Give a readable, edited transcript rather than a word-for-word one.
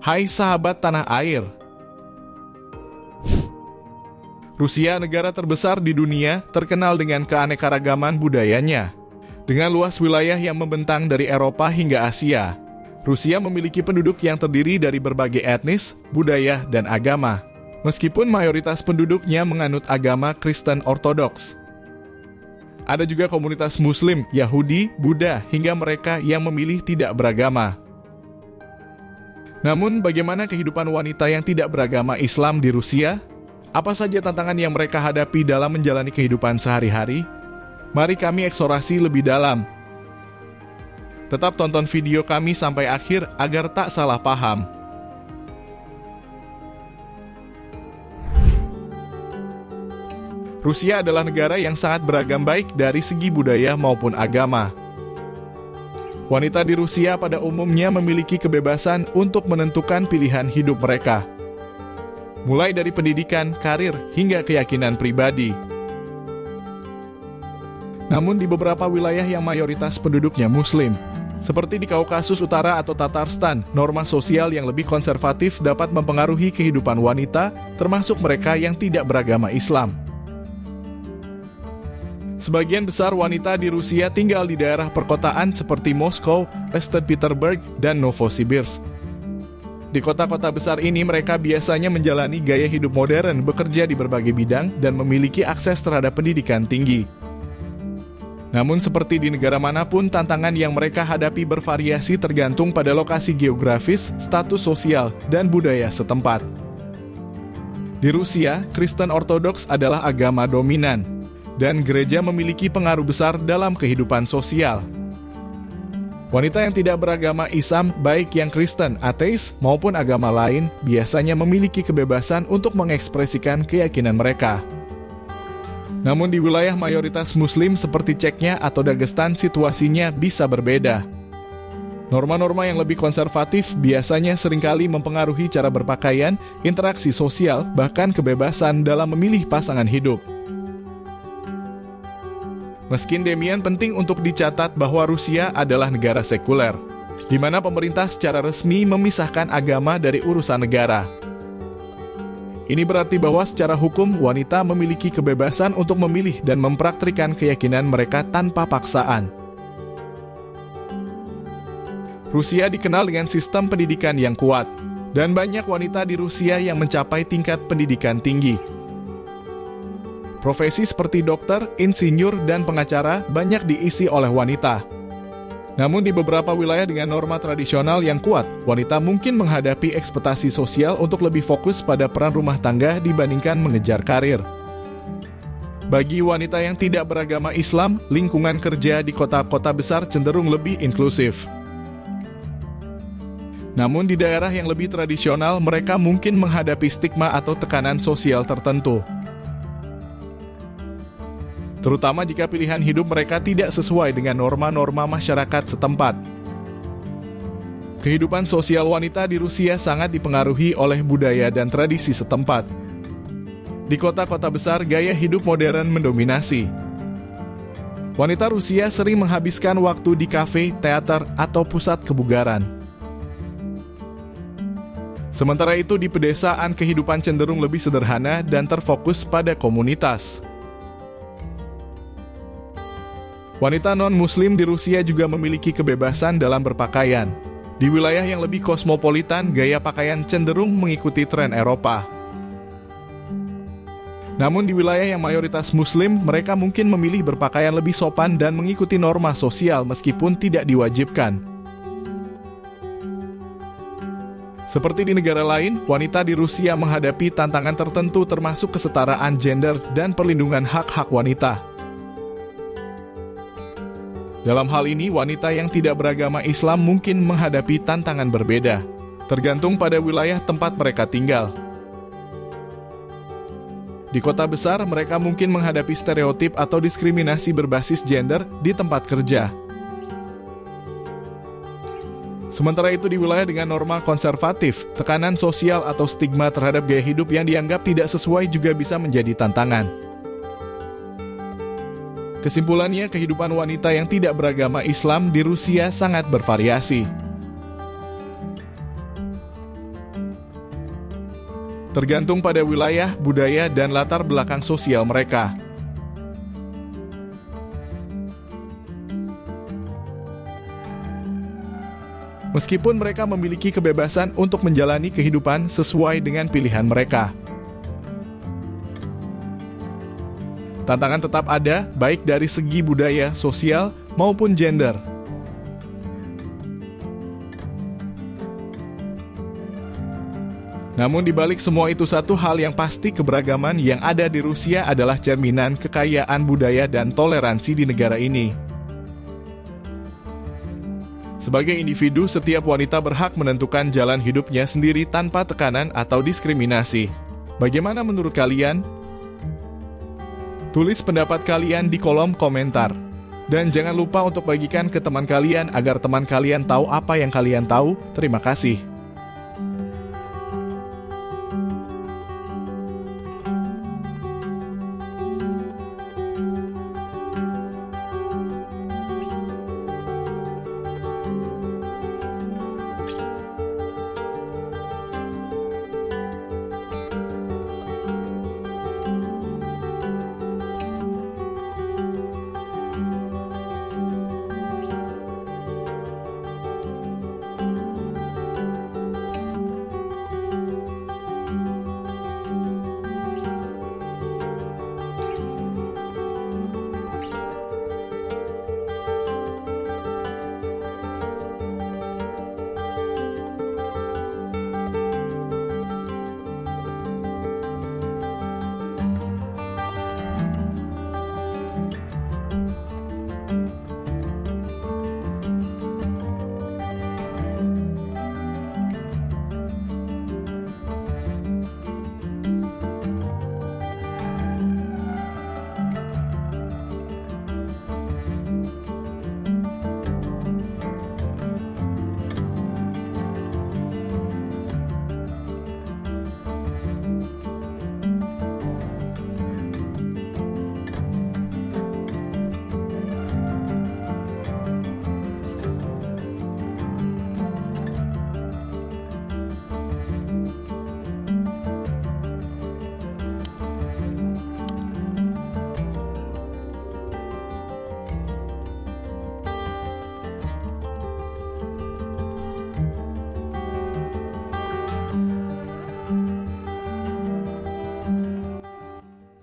Hai sahabat tanah air. Rusia, negara terbesar di dunia, terkenal dengan keanekaragaman budayanya. Dengan luas wilayah yang membentang dari Eropa hingga Asia, Rusia memiliki penduduk yang terdiri dari berbagai etnis, budaya, dan agama. Meskipun mayoritas penduduknya menganut agama Kristen Ortodoks. Ada juga komunitas Muslim, Yahudi, Buddha, hingga mereka yang memilih tidak beragama. Namun, bagaimana kehidupan wanita yang tidak beragama Islam di Rusia? Apa saja tantangan yang mereka hadapi dalam menjalani kehidupan sehari-hari? Mari kami eksplorasi lebih dalam. Tetap tonton video kami sampai akhir agar tak salah paham. Rusia adalah negara yang sangat beragam baik dari segi budaya maupun agama. Wanita di Rusia pada umumnya memiliki kebebasan untuk menentukan pilihan hidup mereka. Mulai dari pendidikan, karir, hingga keyakinan pribadi. Namun di beberapa wilayah yang mayoritas penduduknya Muslim, seperti di Kaukasus Utara atau Tatarstan, norma sosial yang lebih konservatif dapat mempengaruhi kehidupan wanita, termasuk mereka yang tidak beragama Islam. Sebagian besar wanita di Rusia tinggal di daerah perkotaan seperti Moskow, St. Petersburg, dan Novosibirsk. Di kota-kota besar ini mereka biasanya menjalani gaya hidup modern, bekerja di berbagai bidang, dan memiliki akses terhadap pendidikan tinggi. Namun seperti di negara manapun, tantangan yang mereka hadapi bervariasi tergantung pada lokasi geografis, status sosial, dan budaya setempat. Di Rusia, Kristen Ortodoks adalah agama dominan, dan gereja memiliki pengaruh besar dalam kehidupan sosial. Wanita yang tidak beragama Islam, baik yang Kristen, ateis, maupun agama lain, biasanya memiliki kebebasan untuk mengekspresikan keyakinan mereka. Namun di wilayah mayoritas Muslim seperti Chechnya atau Dagestan, situasinya bisa berbeda. Norma-norma yang lebih konservatif biasanya seringkali mempengaruhi cara berpakaian, interaksi sosial, bahkan kebebasan dalam memilih pasangan hidup. Meski demikian, penting untuk dicatat bahwa Rusia adalah negara sekuler, di mana pemerintah secara resmi memisahkan agama dari urusan negara. Ini berarti bahwa secara hukum, wanita memiliki kebebasan untuk memilih dan mempraktikkan keyakinan mereka tanpa paksaan. Rusia dikenal dengan sistem pendidikan yang kuat, dan banyak wanita di Rusia yang mencapai tingkat pendidikan tinggi. Profesi seperti dokter, insinyur, dan pengacara banyak diisi oleh wanita. Namun di beberapa wilayah dengan norma tradisional yang kuat, wanita mungkin menghadapi ekspektasi sosial untuk lebih fokus pada peran rumah tangga dibandingkan mengejar karir. Bagi wanita yang tidak beragama Islam, lingkungan kerja di kota-kota besar cenderung lebih inklusif. Namun di daerah yang lebih tradisional, mereka mungkin menghadapi stigma atau tekanan sosial tertentu. Terutama jika pilihan hidup mereka tidak sesuai dengan norma-norma masyarakat setempat. Kehidupan sosial wanita di Rusia sangat dipengaruhi oleh budaya dan tradisi setempat. Di kota-kota besar, gaya hidup modern mendominasi. Wanita Rusia sering menghabiskan waktu di kafe, teater, atau pusat kebugaran. Sementara itu di pedesaan, kehidupan cenderung lebih sederhana dan terfokus pada komunitas. Wanita non-Muslim di Rusia juga memiliki kebebasan dalam berpakaian. Di wilayah yang lebih kosmopolitan, gaya pakaian cenderung mengikuti tren Eropa. Namun di wilayah yang mayoritas Muslim, mereka mungkin memilih berpakaian lebih sopan dan mengikuti norma sosial meskipun tidak diwajibkan. Seperti di negara lain, wanita di Rusia menghadapi tantangan tertentu termasuk kesetaraan gender dan perlindungan hak-hak wanita. Dalam hal ini, wanita yang tidak beragama Islam mungkin menghadapi tantangan berbeda, tergantung pada wilayah tempat mereka tinggal. Di kota besar, mereka mungkin menghadapi stereotip atau diskriminasi berbasis gender di tempat kerja. Sementara itu di wilayah dengan norma konservatif, tekanan sosial atau stigma terhadap gaya hidup yang dianggap tidak sesuai juga bisa menjadi tantangan. Kesimpulannya, kehidupan wanita yang tidak beragama Islam di Rusia sangat bervariasi. tergantung pada wilayah, budaya, dan latar belakang sosial mereka. Meskipun mereka memiliki kebebasan untuk menjalani kehidupan sesuai dengan pilihan mereka, tantangan tetap ada, baik dari segi budaya, sosial, maupun gender. Namun di balik semua itu, satu hal yang pasti, keberagaman yang ada di Rusia adalah cerminan kekayaan budaya dan toleransi di negara ini. Sebagai individu, setiap wanita berhak menentukan jalan hidupnya sendiri tanpa tekanan atau diskriminasi. Bagaimana menurut kalian? Tulis pendapat kalian di kolom komentar. Dan jangan lupa untuk bagikan ke teman kalian agar teman kalian tahu apa yang kalian tahu. Terima kasih.